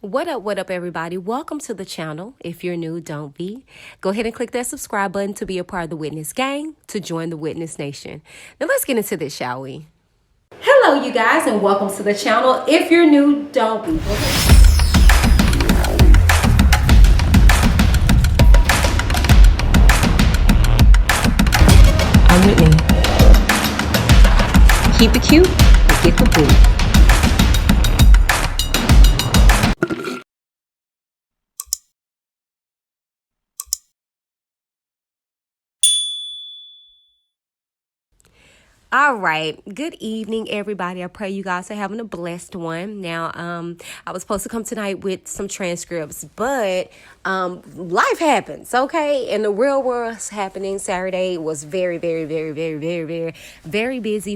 What up, everybody? Welcome to the channel. If you're new, don't be. Go ahead and click that subscribe button to be a part of the Witness gang, to join the Witness Nation. Now let's get into this, shall we? Hello, you guys, and welcome to the channel. If you're new, don't be. I'm Whitney. Keep it cute and get the boot. All right. Good evening, everybody. I pray you guys are having a blessed one. Now, I was supposed to come tonight with some transcripts, but life happens, okay? And the real world's happening. Saturday was very busy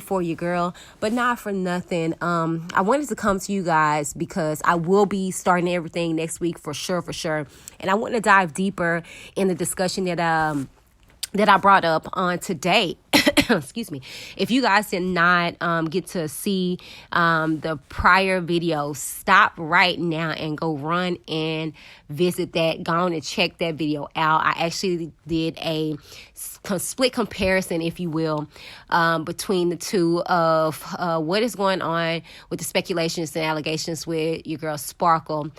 for you, girl, but not for nothing. I wanted to come to you guys because I will be starting everything next week for sure. And I want to dive deeper in the discussion that I brought up on today. Excuse me. If you guys did not get to see the prior video, stop right now and go run and visit that. Go on and check that video out. I actually did a split comparison, if you will, between the two of what is going on with the speculations and allegations with your girl Sparkle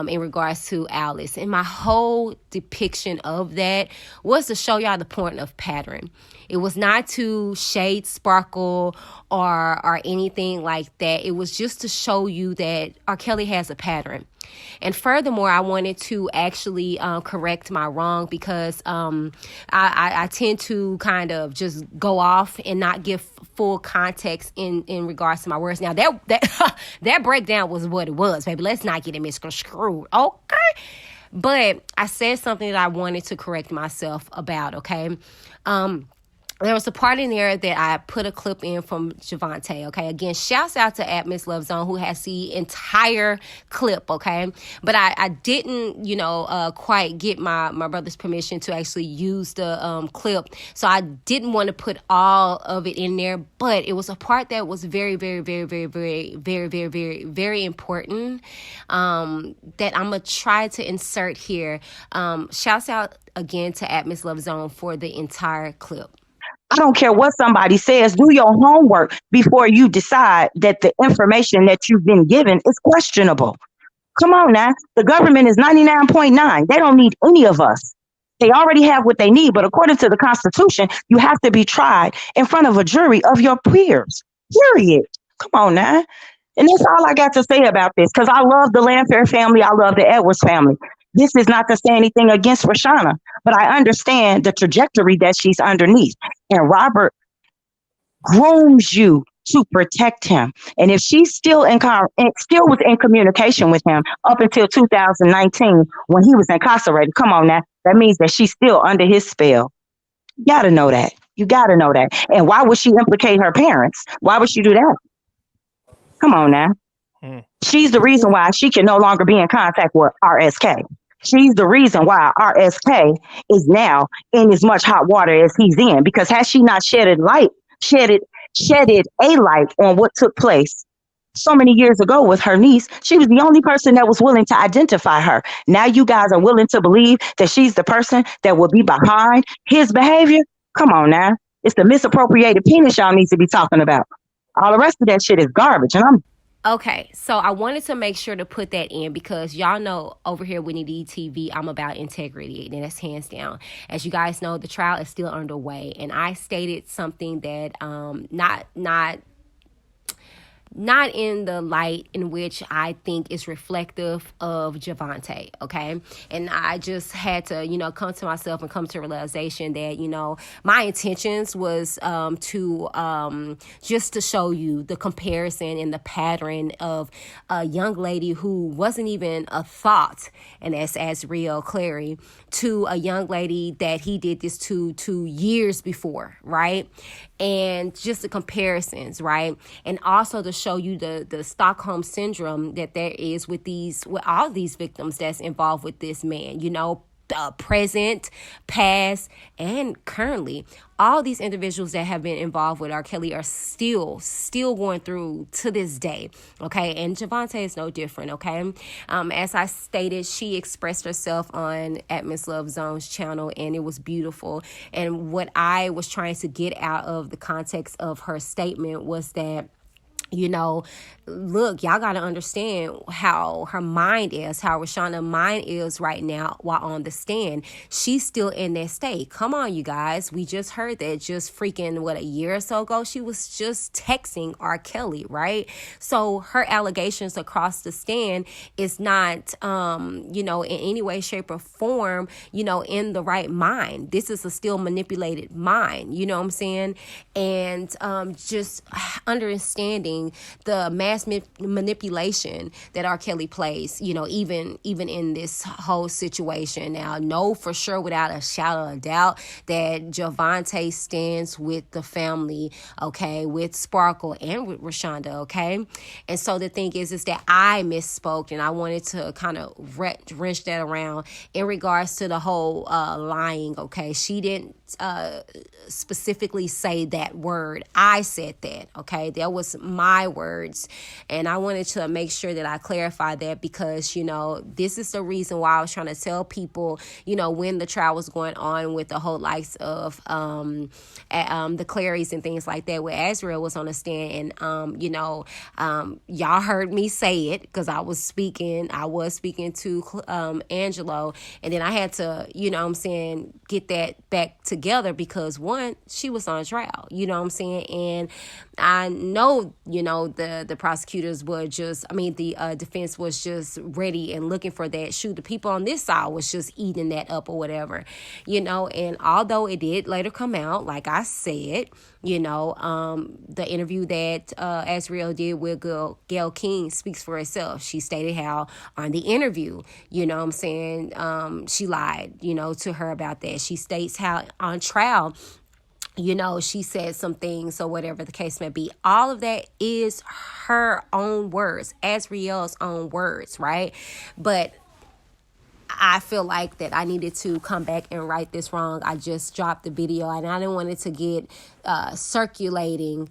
in regards to Alice. And my whole depiction of that was to show y'all the point of pattern. It was not to shade Sparkle or anything like that. It was just to show you that RKelly has a pattern. And furthermore, I wanted to actually correct my wrong because I tend to kind of just go off and not give full context in regards to my words. Now, that breakdown was what it was, baby. Let's not get it misconstrued, okay? But I said something that I wanted to correct myself about, okay? There was a part in there that I put a clip in from Jovante, okay? Again, shouts out to Miss Love Zone who has the entire clip, okay? But I didn't, quite get my brother's permission to actually use the clip. So I didn't want to put all of it in there, but it was a part that was very important that I'm going to try to insert here. Shouts out again to Miss Love Zone for the entire clip. I don't care what somebody says. Do your homework before you decide that the information that you've been given is questionable. Come on now. The government is 99.9. They don't need any of us. They already have what they need. But according to the Constitution, you have to be tried in front of a jury of your peers. Period. Come on now. And that's all I got to say about this, because I love the Lanfair family. I love the Edwards family. This is not to say anything against Rashana, but I understand the trajectory that she's underneath. And Robert grooms you to protect him. And if she's still was in communication with him up until 2019 when he was incarcerated, come on now, that means that she's still under his spell. You got to know that. You got to know that. And why would she implicate her parents? Why would she do that? Come on now. She's the reason why she can no longer be in contact with RSK. She's the reason why RSK is now in as much hot water as he's in, because had she not shedded a light on what took place so many years ago with her niece, she was the only person that was willing to identify her. Now you guys are willing to believe that she's the person that will be behind his behavior? Come on now. It's the misappropriated penis y'all need to be talking about. All the rest of that shit is garbage, and I'm okay, so I wanted to make sure to put that in because y'all know over here with WhitneyD TV, I'm about integrity, and that's hands down. As you guys know, the trial is still underway, and I stated something that not in the light in which I think is reflective of Jovante, okay? And I just had to, come to myself and come to a realization that, my intentions was just to show you the comparison and the pattern of a young lady who wasn't even a thought, and that's as real Clary, to a young lady that he did this to 2 years before, right? And just the comparisons, right? And also to show you the Stockholm syndrome that there is with all these victims that's involved with this man. present, past, and currently. All these individuals that have been involved with R. Kelly are still going through to this day, okay? And Jovante is no different, okay? As I stated, she expressed herself on at Miss Love Zone's channel, and it was beautiful. And what I was trying to get out of the context of her statement was that, look, y'all got to understand how her mind is, how Rashonda's mind is right now while on the stand. She's still in that state. Come on, you guys. We just heard that just freaking, a year or so ago, she was just texting R. Kelly, right? So her allegations across the stand is not, in any way, shape, or form, in the right mind. This is a still manipulated mind, you know what I'm saying? And just understanding the mass manipulation that R. Kelly plays, even in this whole situation. Now, know for sure without a shadow of a doubt that Jovante stands with the family, okay, with Sparkle and with Rashonda, okay? And so the thing is that I misspoke, and I wanted to kind of wrench that around in regards to the whole lying, okay? She didn't specifically say that word. I said that, okay? That was my words, and I wanted to make sure that I clarify that because, this is the reason why I was trying to tell people, when the trial was going on with the whole likes of the Clarys and things like that, where Azriel was on the stand, and y'all heard me say it because I was speaking to Angelo, and then I had to, get that back together because one, she was on trial, and I know, the prosecutors were the defense was just ready and looking for that. Shoot, the people on this side was just eating that up or whatever, and although it did later come out, like I said, the interview that Azriel did with Gayle King speaks for itself. She stated how on the interview, she lied, to her about that. She states how on trial, she said some things or whatever the case may be. All of that is her own words, Azriel's own words, right? But I feel like that I needed to come back and right this wrong. I just dropped the video and I didn't want it to get circulating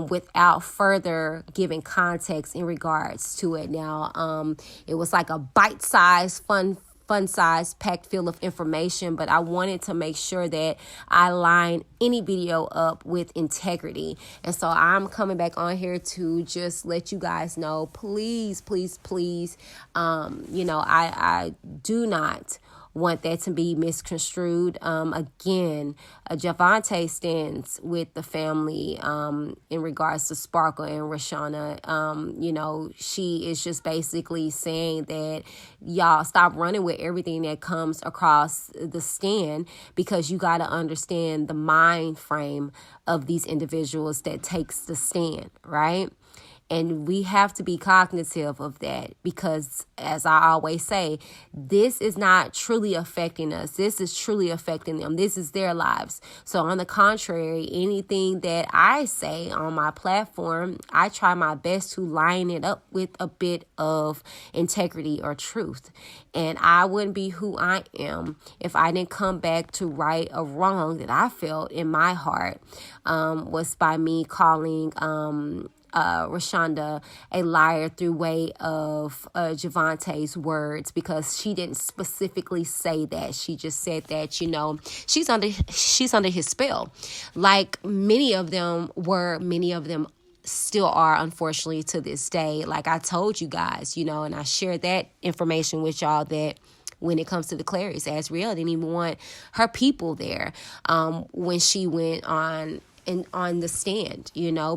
without further giving context in regards to it. Now, it was like a bite-sized, fun-sized, packed full of information, but I wanted to make sure that I line any video up with integrity. And so I'm coming back on here to just let you guys know, please, I do not want that to be misconstrued. Again, Jovante stands with the family in regards to Sparkle and Rashana. She is just basically saying that y'all stop running with everything that comes across the stand because you got to understand the mind frame of these individuals that takes the stand, right? And we have to be cognitive of that because, as I always say, this is not truly affecting us. This is truly affecting them. This is their lives. So on the contrary, anything that I say on my platform, I try my best to line it up with a bit of integrity or truth. And I wouldn't be who I am if I didn't come back to right a wrong that I felt in my heart was by me calling Rashonda a liar through way of Jovante's words, because she didn't specifically say that. She just said that, she's under his spell, like many of them still are, unfortunately, to this day. Like I told you guys, and I shared that information with y'all, that when it comes to the Clarys, Azriel didn't even want her people there when she went on the stand,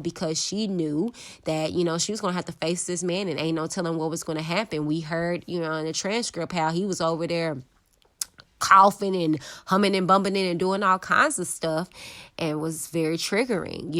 because she knew that, she was going to have to face this man and ain't no telling what was going to happen. We heard, in the transcript how he was over there coughing and humming and bumping and doing all kinds of stuff, and was very triggering,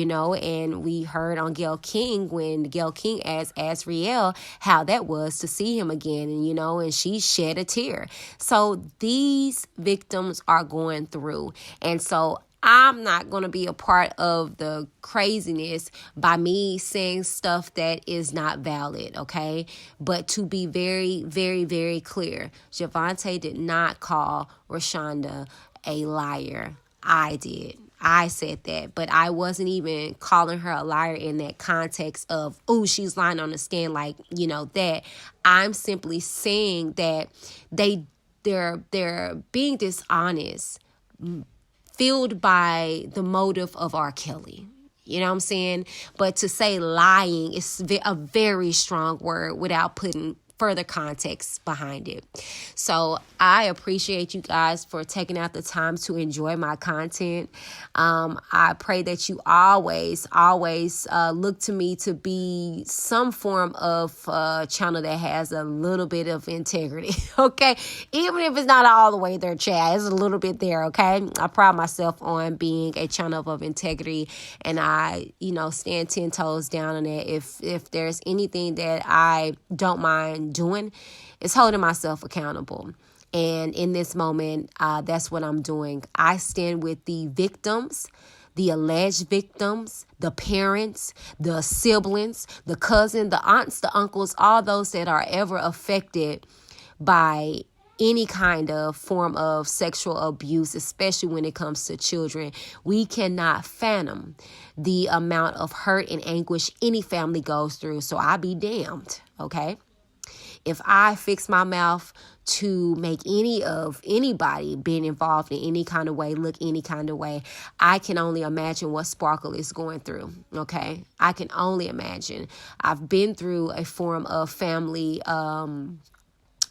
and we heard on Gayle King when Gayle King asked Azriel how that was to see him again, and and she shed a tear. So these victims are going through, and so I'm not going to be a part of the craziness by me saying stuff that is not valid, okay? But to be very, very, very clear, Jovante did not call Rashonda a liar. I did. I said that, but I wasn't even calling her a liar in that context of, oh, she's lying on the stand, like, that. I'm simply saying that they're being dishonest, fueled by the motive of RKelly. You know what I'm saying? But to say lying is a very strong word without putting further context behind it. So I appreciate you guys for taking out the time to enjoy my content. I pray that you always look to me to be some form of channel that has a little bit of integrity. Okay, even if it's not all the way there, Chad, it's a little bit there. Okay, I pride myself on being a channel of integrity, and I stand 10 toes down on that. If there's anything that I don't mind doing, is holding myself accountable. And in this moment, that's what I'm doing. I stand with the victims, the alleged victims, the parents, the siblings, the cousin, the aunts, the uncles, all those that are ever affected by any kind of form of sexual abuse, especially when it comes to children. We cannot fathom the amount of hurt and anguish any family goes through. So I be damned, okay? If I fix my mouth to make anybody being involved in any kind of way look any kind of way, I can only imagine what Sparkle is going through, okay? I can only imagine. I've been through a form of family,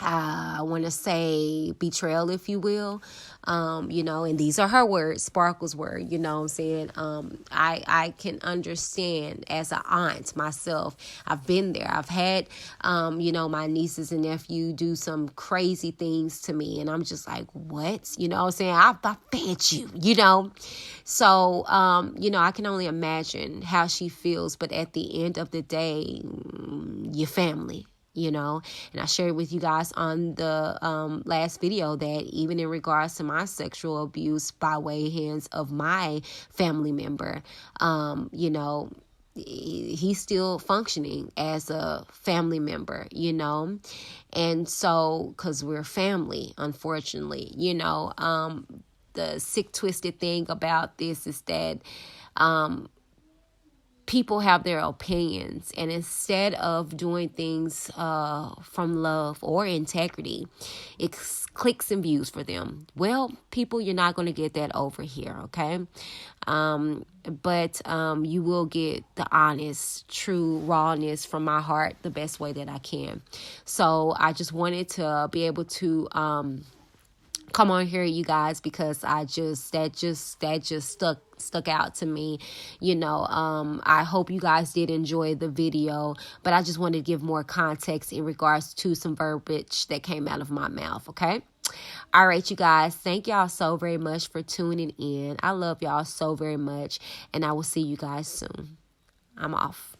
I want to say betrayal, if you will, and these are her words, Sparkle's word, what I'm saying? I can understand as an aunt myself. I've been there. I've had, my nieces and nephew do some crazy things to me, and I'm just like, what? What I'm saying? I fed you, So, I can only imagine how she feels, but at the end of the day, your family. And I shared with you guys on the last video that even in regards to my sexual abuse by way hands of my family member, he's still functioning as a family member, and so because we're family, unfortunately, the sick, twisted thing about this is that people have their opinions, and instead of doing things from love or integrity, it's clicks and views for them. Well, people, you're not going to get that over here, okay? But you will get the honest, true rawness from my heart the best way that I can. So I just wanted to be able to come on here, you guys, because that just stuck out to me. I hope you guys did enjoy the video, but I just wanted to give more context in regards to some verbiage that came out of my mouth. Okay. All right, you guys, thank y'all so very much for tuning in. I love y'all so very much, and I will see you guys soon. I'm off.